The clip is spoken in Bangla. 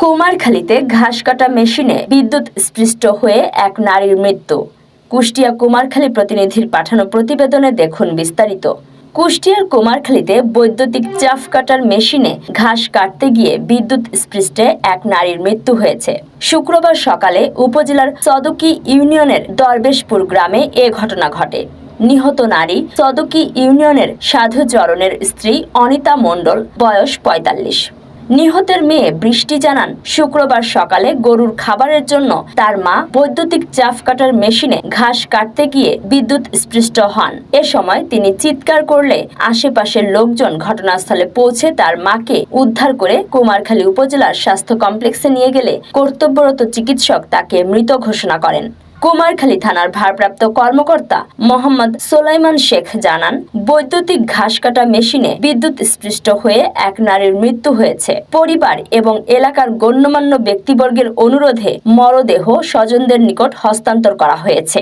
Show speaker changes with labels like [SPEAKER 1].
[SPEAKER 1] কুমারখালীতে ঘাস কাটা মেশিনে বিদ্যুৎ স্পৃষ্ট হয়ে এক নারীর মৃত্যু। কুষ্টিয়া কুমারখালী প্রতিনিধির পাঠানো প্রতিবেদনে দেখুন বিস্তারিত। কুষ্টিয়ার কুমারখালীতে বৈদ্যুতিক চাফ কাটার মেশিনে ঘাস কাটতে গিয়ে বিদ্যুৎ স্পৃষ্টে এক নারীর মৃত্যু হয়েছে। শুক্রবার সকালে উপজেলার সদকি ইউনিয়নের দরবেশপুর গ্রামে এ ঘটনা ঘটে। নিহত নারী সদকি ইউনিয়নের সাধুচরণের স্ত্রী অনিতা মণ্ডল, বয়স ৪৫। নিহতের মেয়ে বৃষ্টি জানান, শুক্রবার সকালে গরুর খাবারের জন্য তার মা বৈদ্যুতিক চাফ কাটার মেশিনে ঘাস কাটতে গিয়ে বিদ্যুৎ স্পৃষ্ট হন। এ সময় তিনি চিৎকার করলে আশেপাশের লোকজন ঘটনাস্থলে পৌঁছে তার মাকে উদ্ধার করে কুমারখালী উপজেলার স্বাস্থ্য কমপ্লেক্সে নিয়ে গেলে কর্তব্যরত চিকিৎসক তাকে মৃত ঘোষণা করেন। কুমারখালী থানার ভারপ্রাপ্ত কর্মকর্তা মোহাম্মদ সোলাইমান শেখ জানান, বৈদ্যুতিক ঘাস কাটা মেশিনে বিদ্যুৎ স্পৃষ্ট হয়ে এক নারীর মৃত্যু হয়েছে। পরিবার এবং এলাকার গণ্যমান্য ব্যক্তিবর্গের অনুরোধে মরদেহ স্বজনদের নিকট হস্তান্তর করা হয়েছে।